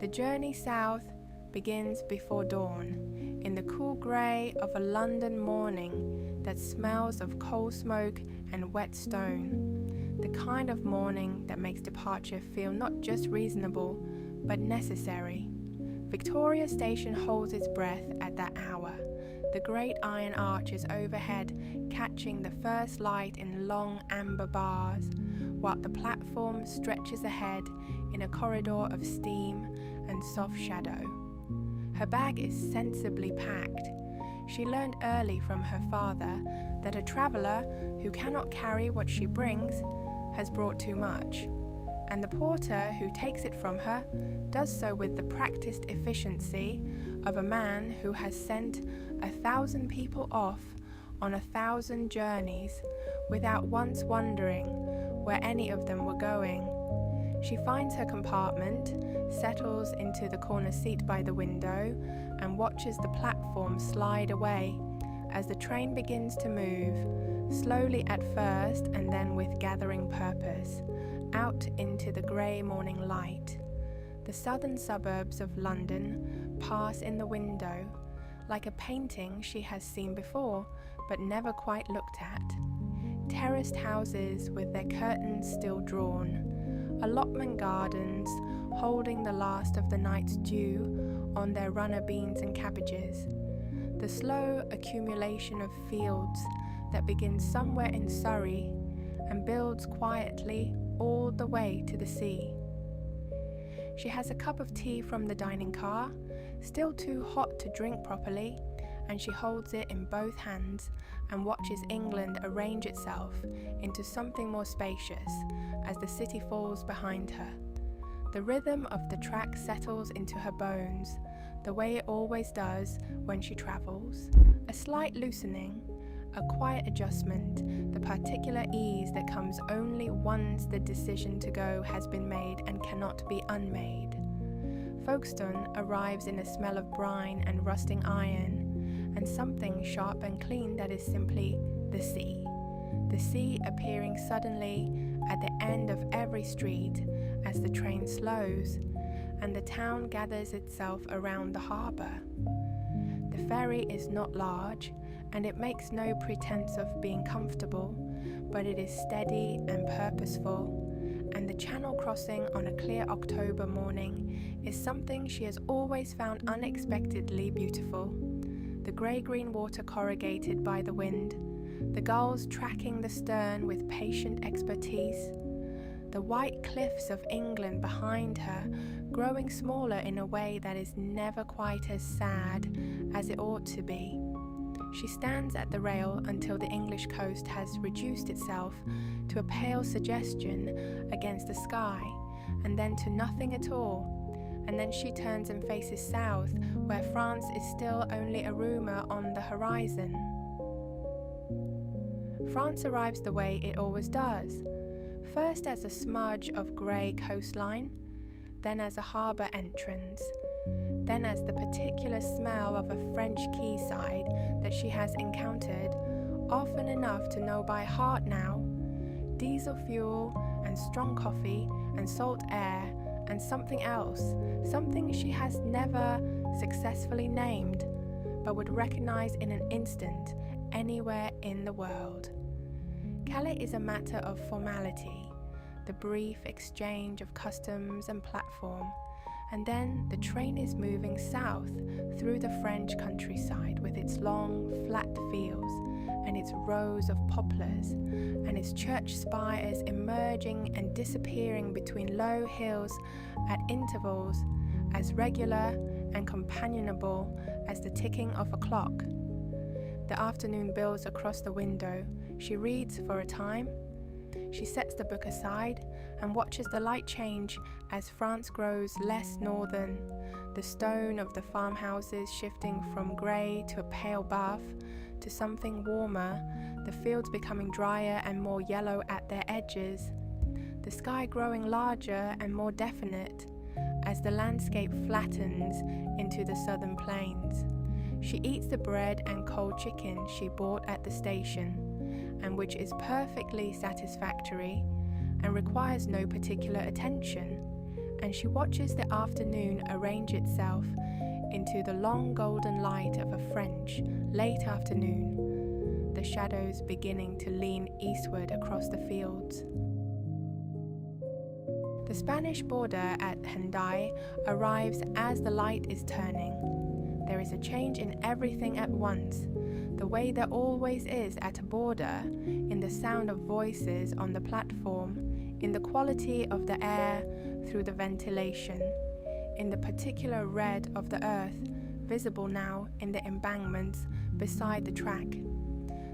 The journey south begins before dawn, in the cool grey of a London morning that smells of coal smoke and wet stone, the kind of morning that makes departure feel not just reasonable, but necessary. Victoria Station holds its breath at that hour, the great iron arches overhead catching the first light in long amber bars, while the platform stretches ahead in a corridor of steam and soft shadow. Her bag is sensibly packed. She learned early from her father that a traveller who cannot carry what she brings has brought too much, and the porter who takes it from her does so with the practiced efficiency of a man who has sent 1,000 people off on 1,000 journeys without once wondering where any of them were going. She finds her compartment, settles into the corner seat by the window, and watches the platform slide away as the train begins to move, slowly at first and then with gathering purpose, out into the grey morning light. The southern suburbs of London pass in the window, like a painting she has seen before but never quite looked at. Terraced houses with their curtains still drawn, allotment gardens holding the last of the night's dew on their runner beans and cabbages, the slow accumulation of fields that begins somewhere in Surrey and builds quietly all the way to the sea. She has a cup of tea from the dining car, still too hot to drink properly, and she holds it in both hands and watches England arrange itself into something more spacious as the city falls behind her. The rhythm of the track settles into her bones, the way it always does when she travels. A slight loosening, a quiet adjustment, the particular ease that comes only once the decision to go has been made and cannot be unmade. Folkestone arrives in a smell of brine and rusting iron, and something sharp and clean that is simply the sea. The sea appearing suddenly at the end of every street as the train slows, and the town gathers itself around the harbour. The ferry is not large, and it makes no pretense of being comfortable, but it is steady and purposeful, and the channel crossing on a clear October morning is something she has always found unexpectedly beautiful. The grey-green water corrugated by the wind, the gulls tracking the stern with patient expertise, the white cliffs of England behind her growing smaller in a way that is never quite as sad as it ought to be. She stands at the rail until the English coast has reduced itself to a pale suggestion against the sky, and then to nothing at all. And then she turns and faces south, where France is still only a rumour on the horizon. France arrives the way it always does, first as a smudge of grey coastline, then as a harbour entrance, then as the particular smell of a French quayside that she has encountered often enough to know by heart now, diesel fuel and strong coffee and salt air and something else, something she has never successfully named, but would recognise in an instant anywhere in the world. Calais is a matter of formality, the brief exchange of customs and platform, and then the train is moving south through the French countryside with its long, flat fields and its rows of poplars and its church spires emerging and disappearing between low hills at intervals as regular and companionable as the ticking of a clock. The afternoon builds across the window. She reads for a time. She sets the book aside and watches the light change as France grows less northern, the stone of the farmhouses shifting from grey to a pale buff to something warmer, the fields becoming drier and more yellow at their edges, the sky growing larger and more definite as the landscape flattens into the southern plains. She eats the bread and cold chicken she bought at the station, and which is perfectly satisfactory, and requires no particular attention, and she watches the afternoon arrange itself into the long golden light of a French late afternoon, the shadows beginning to lean eastward across the fields. The Spanish border at Hendaye arrives as the light is turning. There is a change in everything at once, the way there always is at a border, in the sound of voices on the platform, in the quality of the air through the ventilation, in the particular red of the earth, visible now in the embankments beside the track.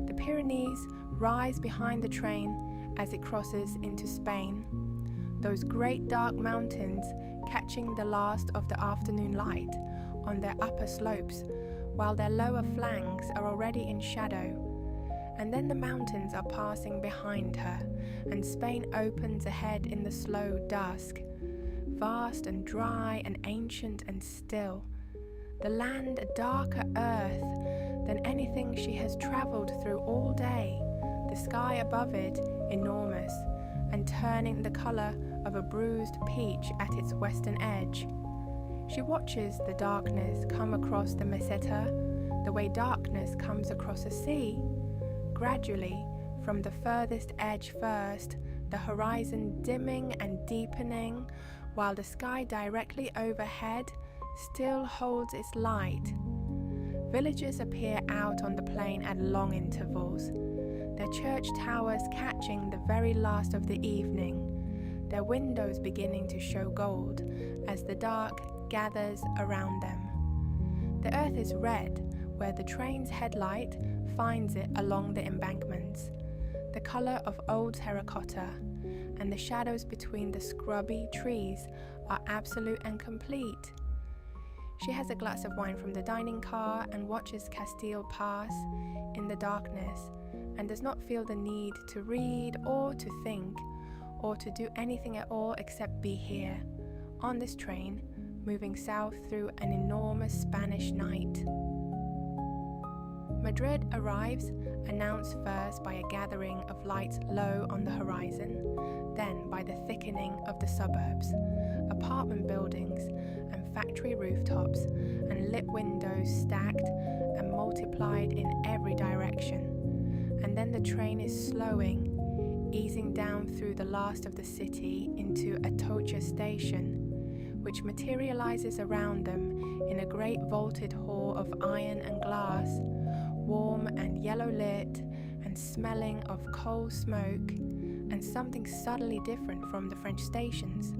The Pyrenees rise behind the train as it crosses into Spain. Those great dark mountains catching the last of the afternoon light on their upper slopes, while their lower flanks are already in shadow. And then the mountains are passing behind her, and Spain opens ahead in the slow dusk, vast and dry and ancient and still. The land a darker earth than anything she has travelled through all day, the sky above it enormous, and turning the colour of a bruised peach at its western edge. She watches the darkness come across the meseta, the way darkness comes across a sea. Gradually, from the furthest edge first, the horizon dimming and deepening, while the sky directly overhead still holds its light. Villages appear out on the plain at long intervals, their church towers catching the very last of the evening, their windows beginning to show gold as the dark gathers around them. The earth is red where the train's headlight finds it along the embankments, the colour of old terracotta, and the shadows between the scrubby trees are absolute and complete. She has a glass of wine from the dining car and watches Castile pass in the darkness, and does not feel the need to read or to think or to do anything at all except be here, on this train, moving south through an enormous Spanish night. Madrid arrives, announced first by a gathering of lights low on the horizon, then by the thickening of the suburbs, apartment buildings and factory rooftops and lit windows stacked and multiplied in every direction. And then the train is slowing, easing down through the last of the city into Atocha station, which materializes around them in a great vaulted hall of iron and glass, warm and yellow lit and smelling of coal smoke and something subtly different from the French stations,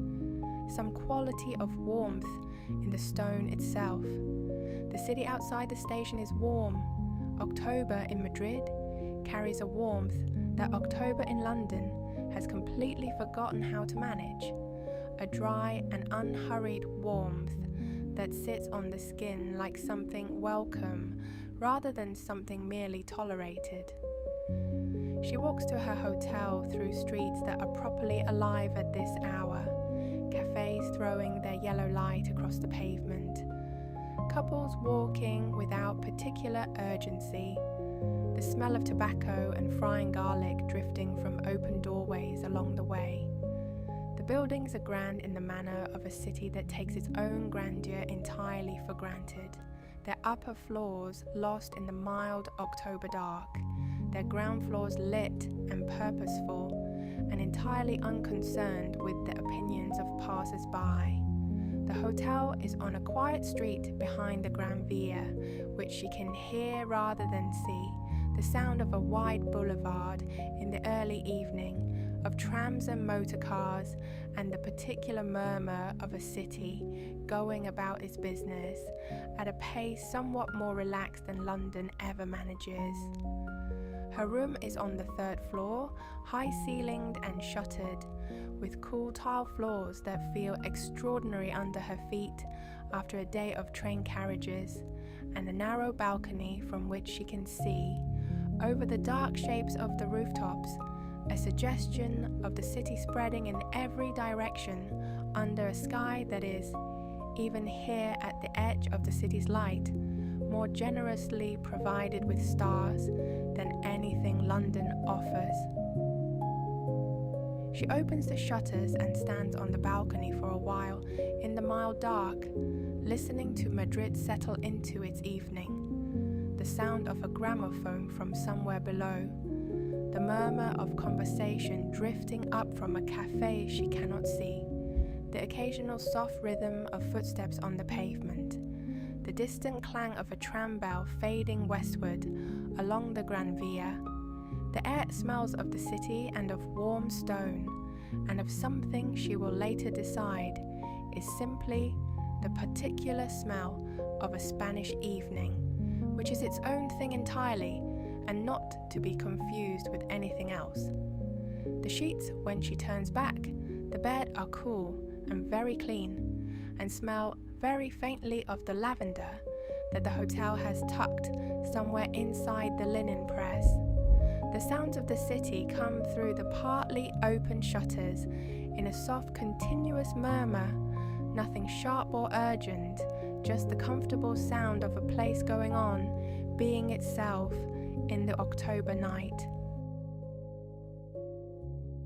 some quality of warmth in the stone itself. The city outside the station is warm. October in Madrid carries a warmth that October in London has completely forgotten how to manage, a dry and unhurried warmth that sits on the skin like something welcome rather than something merely tolerated. She walks to her hotel through streets that are properly alive at this hour, cafes throwing their yellow light across the pavement, couples walking without particular urgency, the smell of tobacco and frying garlic drifting from open doorways along the way. The buildings are grand in the manner of a city that takes its own grandeur entirely for granted, their upper floors lost in the mild October dark, their ground floors lit and purposeful, and entirely unconcerned with the opinions of passers-by. The hotel is on a quiet street behind the Gran Via, which she can hear rather than see, the sound of a wide boulevard in the early evening, of trams and motor cars, and the particular murmur of a city going about its business at a pace somewhat more relaxed than London ever manages. Her room is on the third floor, high-ceilinged and shuttered, with cool tile floors that feel extraordinary under her feet after a day of train carriages, and a narrow balcony from which she can see, over the dark shapes of the rooftops, a suggestion of the city spreading in every direction under a sky that is, even here at the edge of the city's light, more generously provided with stars than anything London offers. She opens the shutters and stands on the balcony for a while in the mild dark, listening to Madrid settle into its evening. The sound of a gramophone from somewhere below, the murmur of conversation drifting up from a cafe she cannot see, the occasional soft rhythm of footsteps on the pavement, the distant clang of a tram bell fading westward along the Gran Via. The air smells of the city and of warm stone, and of something she will later decide is simply the particular smell of a Spanish evening, which is its own thing entirely and not to be confused with anything else. The sheets, when she turns back, the bed are cool and very clean, and smell very faintly of the lavender that the hotel has tucked somewhere inside the linen press. The sounds of the city come through the partly open shutters in a soft, continuous murmur, nothing sharp or urgent, just the comfortable sound of a place going on, being itself in the October night.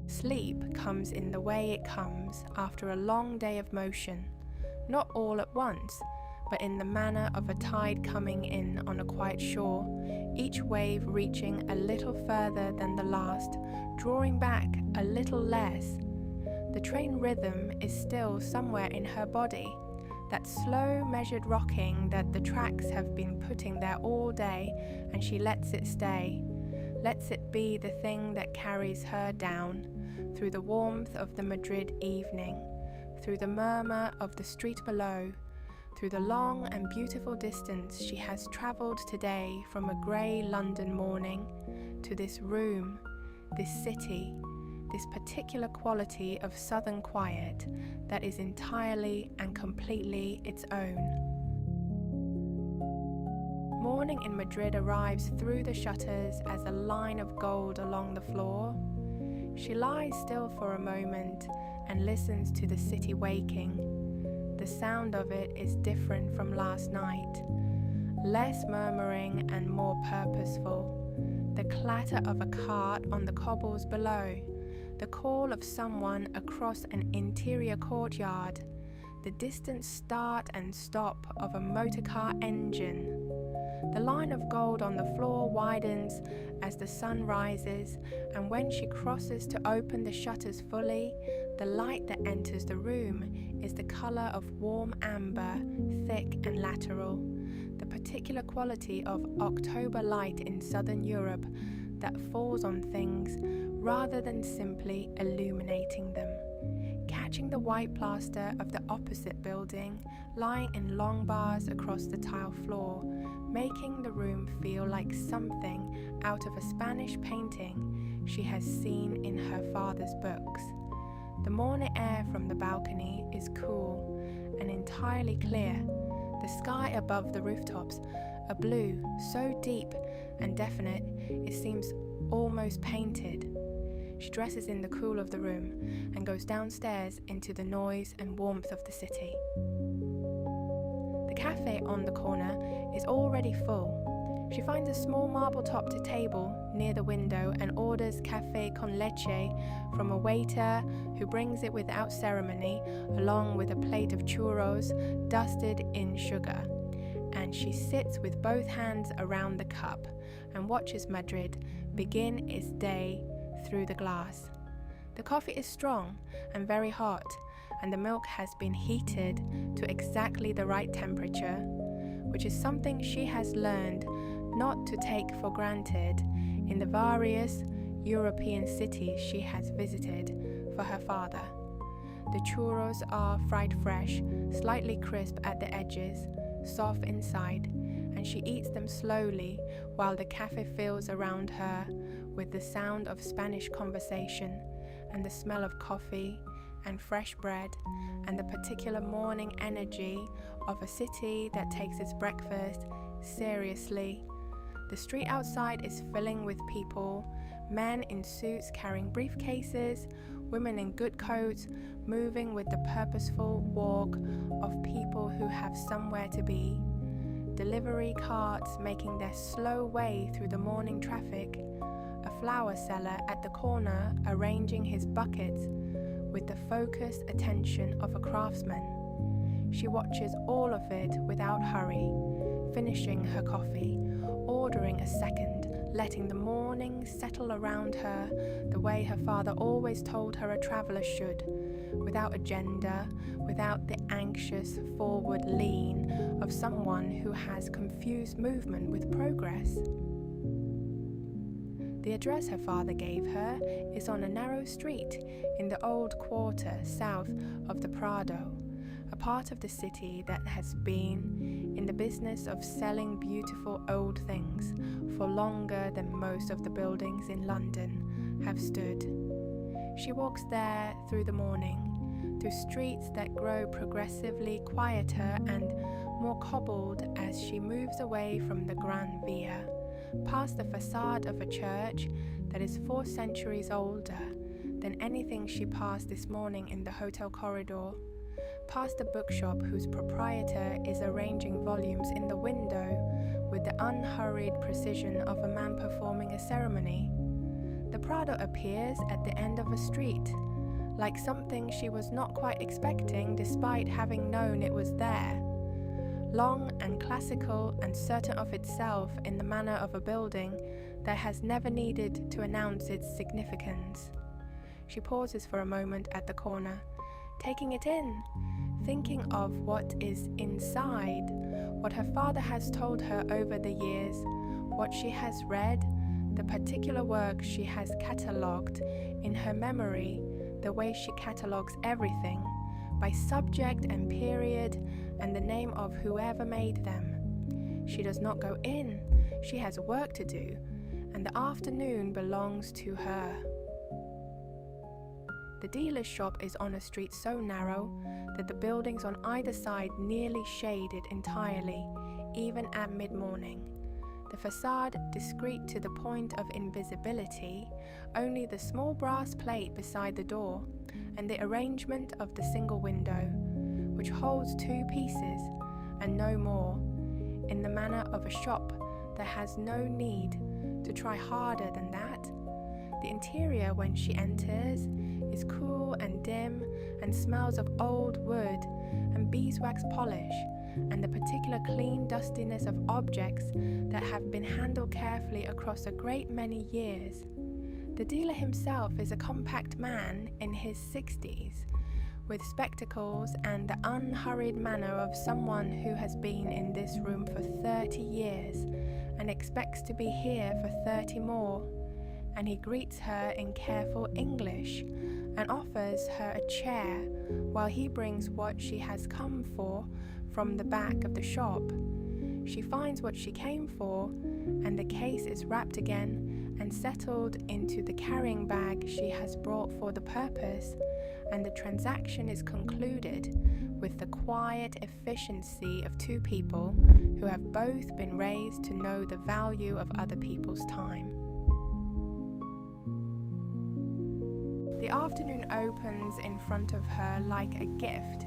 Sleep comes in the way it comes after a long day of motion, not all at once, but in the manner of a tide coming in on a quiet shore, each wave reaching a little further than the last, drawing back a little less. The train rhythm is still somewhere in her body, that slow measured rocking that the tracks have been putting there all day, and she lets it stay, lets it be the thing that carries her down, through the warmth of the Madrid evening, through the murmur of the street below, through the long and beautiful distance she has travelled today from a grey London morning to this room, this city, this particular quality of southern quiet that is entirely and completely its own. Morning in Madrid arrives through the shutters as a line of gold along the floor. She lies still for a moment and listens to the city waking. The sound of it is different from last night, less murmuring and more purposeful. The clatter of a cart on the cobbles below, the call of someone across an interior courtyard, the distant start and stop of a motorcar engine. The line of gold on the floor widens as the sun rises, and when she crosses to open the shutters fully, the light that enters the room is the colour of warm amber, thick and lateral, the particular quality of October light in southern Europe that falls on things rather than simply illuminating them, catching the white plaster of the opposite building lying in long bars across the tile floor, making the room feel like something out of a Spanish painting she has seen in her father's books. The morning air from the balcony is cool and entirely clear. The sky above the rooftops, a blue so deep and definite it seems almost painted. She dresses in the cool of the room and goes downstairs into the noise and warmth of the city. The cafe on the corner is already full. She finds a small marble-topped table near the window and orders café con leche from a waiter who brings it without ceremony, along with a plate of churros dusted in sugar. And she sits with both hands around the cup and watches Madrid begin its day through the glass. The coffee is strong and very hot, and the milk has been heated to exactly the right temperature, which is something she has learned not to take for granted in the various European cities she has visited for her father. The churros are fried fresh, slightly crisp at the edges, soft inside, and she eats them slowly while the cafe fills around her with the sound of Spanish conversation and the smell of coffee and fresh bread and the particular morning energy of a city that takes its breakfast seriously. The street outside is filling with people, men in suits carrying briefcases, women in good coats, moving with the purposeful walk of people who have somewhere to be. Delivery carts making their slow way through the morning traffic, a flower seller at the corner arranging his buckets with the focused attention of a craftsman. She watches all of it without hurry, finishing her coffee, ordering a second, letting the morning settle around her the way her father always told her a traveller should, without agenda, without the anxious forward lean of someone who has confused movement with progress. The address her father gave her is on a narrow street in the old quarter south of the Prado, a part of the city that has been in the business of selling beautiful old things for longer than most of the buildings in London have stood. She walks there through the morning, through streets that grow progressively quieter and more cobbled as she moves away from the Gran Via, past the facade of a church that is 4 centuries older than anything she passed this morning in the hotel corridor, past a bookshop whose proprietor is arranging volumes in the window with the unhurried precision of a man performing a ceremony. The Prado appears at the end of a street, like something she was not quite expecting despite having known it was there. Long and classical and certain of itself in the manner of a building that has never needed to announce its significance. She pauses for a moment at the corner, taking it in, thinking of what is inside, what her father has told her over the years, what she has read, the particular work she has catalogued in her memory, the way she catalogues everything, by subject and period and the name of whoever made them. She does not go in, she has work to do, and the afternoon belongs to her. The dealer's shop is on a street so narrow that the buildings on either side nearly shade it entirely, even at mid-morning. The facade discreet to the point of invisibility, only the small brass plate beside the door, and the arrangement of the single window, which holds 2 pieces, and no more, in the manner of a shop that has no need to try harder than that. The interior, when she enters, is cool and dim and smells of old wood and beeswax polish and the particular clean dustiness of objects that have been handled carefully across a great many years. The dealer himself is a compact man in his 60s, with spectacles and the unhurried manner of someone who has been in this room for 30 years and expects to be here for 30 more. And he greets her in careful English and offers her a chair while he brings what she has come for from the back of the shop. She finds what she came for, and the case is wrapped again and settled into the carrying bag she has brought for the purpose, and the transaction is concluded with the quiet efficiency of 2 people who have both been raised to know the value of other people's time. The afternoon opens in front of her like a gift.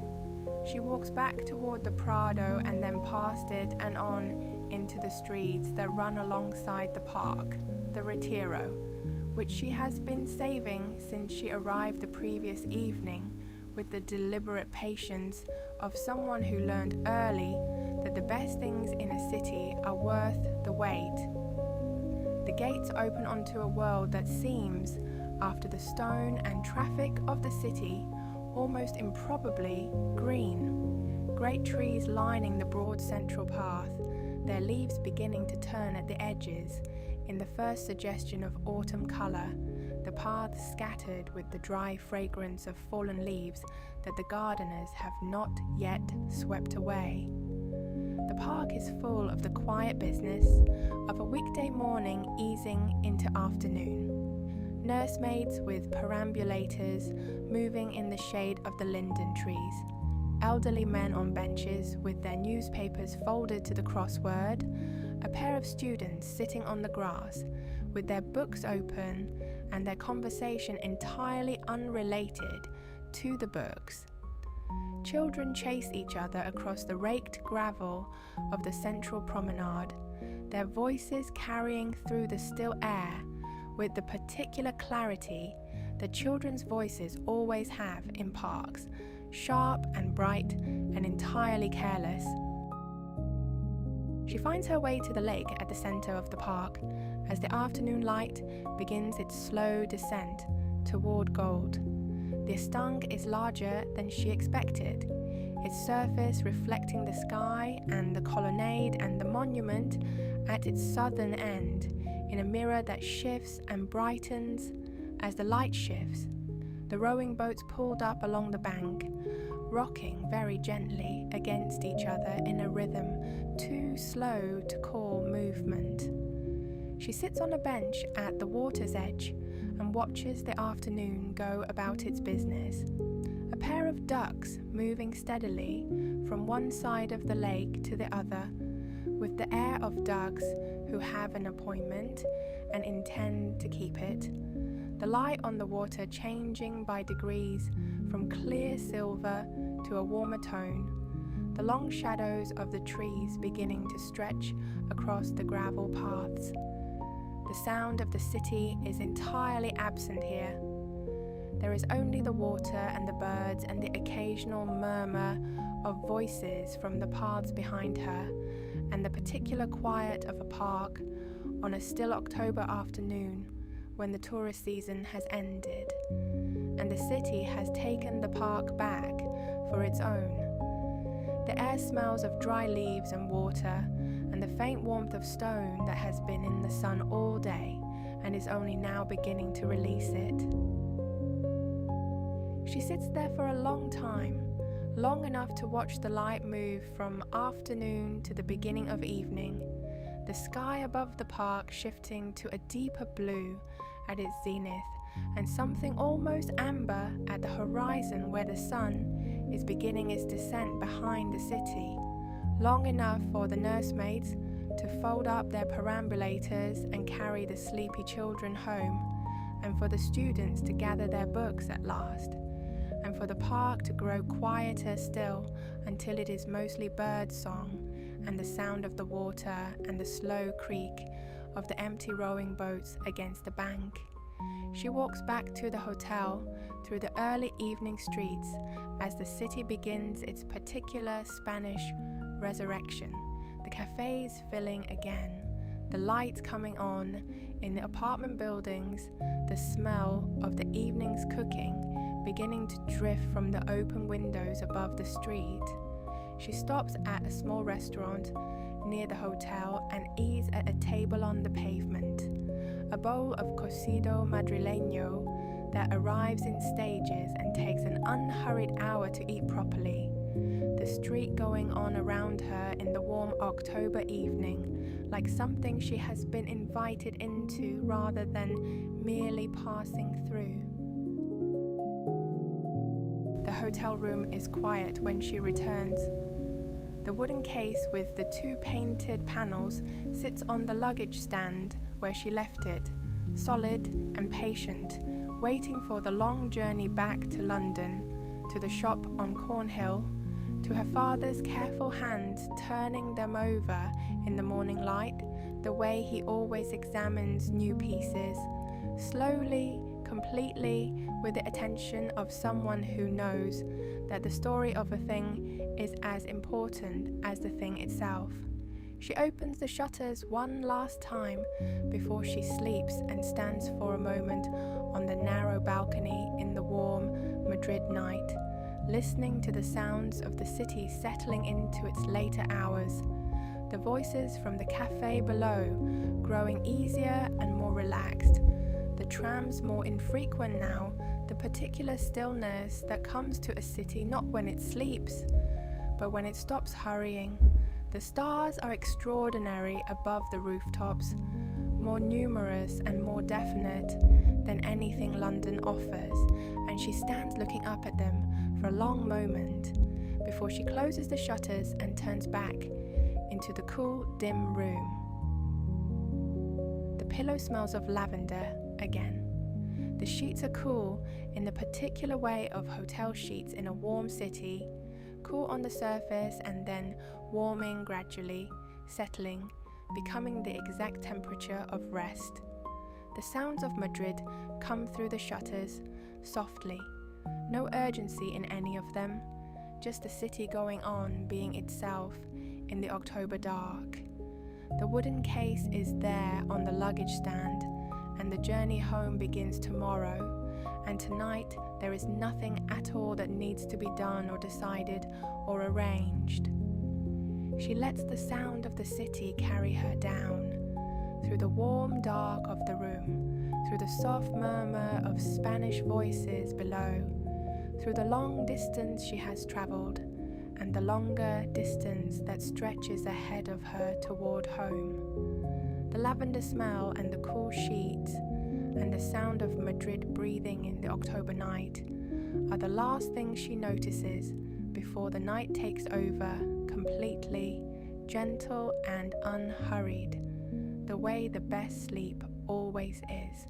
She walks back toward the Prado and then past it and on into the streets that run alongside the park, the Retiro, which she has been saving since she arrived the previous evening with the deliberate patience of someone who learned early that the best things in a city are worth the wait. The gates open onto a world that seems, after the stone and traffic of the city, almost improbably green. Great trees lining the broad central path, their leaves beginning to turn at the edges in the first suggestion of autumn colour, the path scattered with the dry fragrance of fallen leaves that the gardeners have not yet swept away. The park is full of the quiet business of a weekday morning easing into afternoon. Nursemaids with perambulators moving in the shade of the linden trees, elderly men on benches with their newspapers folded to the crossword, a pair of students sitting on the grass with their books open and their conversation entirely unrelated to the books. Children chase each other across the raked gravel of the central promenade, their voices carrying through the still air with the particular clarity that children's voices always have in parks, sharp and bright and entirely careless. She finds her way to the lake at the center of the park as the afternoon light begins its slow descent toward gold. The Estung is larger than she expected, its surface reflecting the sky and the colonnade and the monument at its southern end in a mirror that shifts and brightens as the light shifts. The rowing boats pulled up along the bank, rocking very gently against each other in a rhythm too slow to call movement. She sits on a bench at the water's edge and watches the afternoon go about its business. A pair of ducks moving steadily from one side of the lake to the other, with the air of ducks who have an appointment and intend to keep it. The light on the water changing by degrees from clear silver to a warmer tone, the long shadows of the trees beginning to stretch across the gravel paths. The sound of the city is entirely absent here. There is only the water and the birds and the occasional murmur of voices from the paths behind her, and the particular quiet of a park on a still October afternoon when the tourist season has ended, and the city has taken the park back for its own. The air smells of dry leaves and water, and the faint warmth of stone that has been in the sun all day and is only now beginning to release it. She sits there for a long time, long enough to watch the light move from afternoon to the beginning of evening, the sky above the park shifting to a deeper blue at its zenith, and something almost amber at the horizon where the sun is beginning its descent behind the city, long enough for the nursemaids to fold up their perambulators and carry the sleepy children home, and for the students to gather their books at last, and for the park to grow quieter still until it is mostly bird song and the sound of the water and the slow creak of the empty rowing boats against the bank. She walks back to the hotel through the early evening streets as the city begins its particular Spanish resurrection, the cafes filling again, the lights coming on in the apartment buildings, the smell of the evening's cooking beginning to drift from the open windows above the street. She stops at a small restaurant near the hotel and eats at a table on the pavement, a bowl of cocido madrileño that arrives in stages and takes an unhurried hour to eat properly. The street going on around her in the warm October evening, like something she has been invited into rather than merely passing through. The hotel room is quiet when she returns. The wooden case with the two painted panels sits on the luggage stand where she left it, solid and patient, waiting for the long journey back to London, to the shop on Cornhill, to her father's careful hands turning them over in the morning light, the way he always examines new pieces, slowly, completely, with the attention of someone who knows that the story of a thing is as important as the thing itself. She opens the shutters one last time before she sleeps and stands for a moment on the narrow balcony in the warm Madrid night, listening to the sounds of the city settling into its later hours, the voices from the cafe below growing easier and more relaxed, the trams more infrequent now, the particular stillness that comes to a city not when it sleeps, but when it stops hurrying. The stars are extraordinary above the rooftops, more numerous and more definite than anything London offers, and she stands looking up at them for a long moment before she closes the shutters and turns back into the cool, dim room. The pillow smells of lavender again. The sheets are cool in the particular way of hotel sheets in a warm city, cool on the surface and then warming gradually, settling, becoming the exact temperature of rest. The sounds of Madrid come through the shutters, softly. No urgency in any of them, just the city going on being itself in the October dark. The wooden case is there on the luggage stand, and the journey home begins tomorrow, and tonight there is nothing at all that needs to be done or decided or arranged. She lets the sound of the city carry her down, through the warm dark of the room, through the soft murmur of Spanish voices below, through the long distance she has travelled, and the longer distance that stretches ahead of her toward home. The lavender smell and the cool sheets, and the sound of Madrid breathing in the October night are the last things she notices before the night takes over completely, gentle and unhurried, the way the best sleep always is.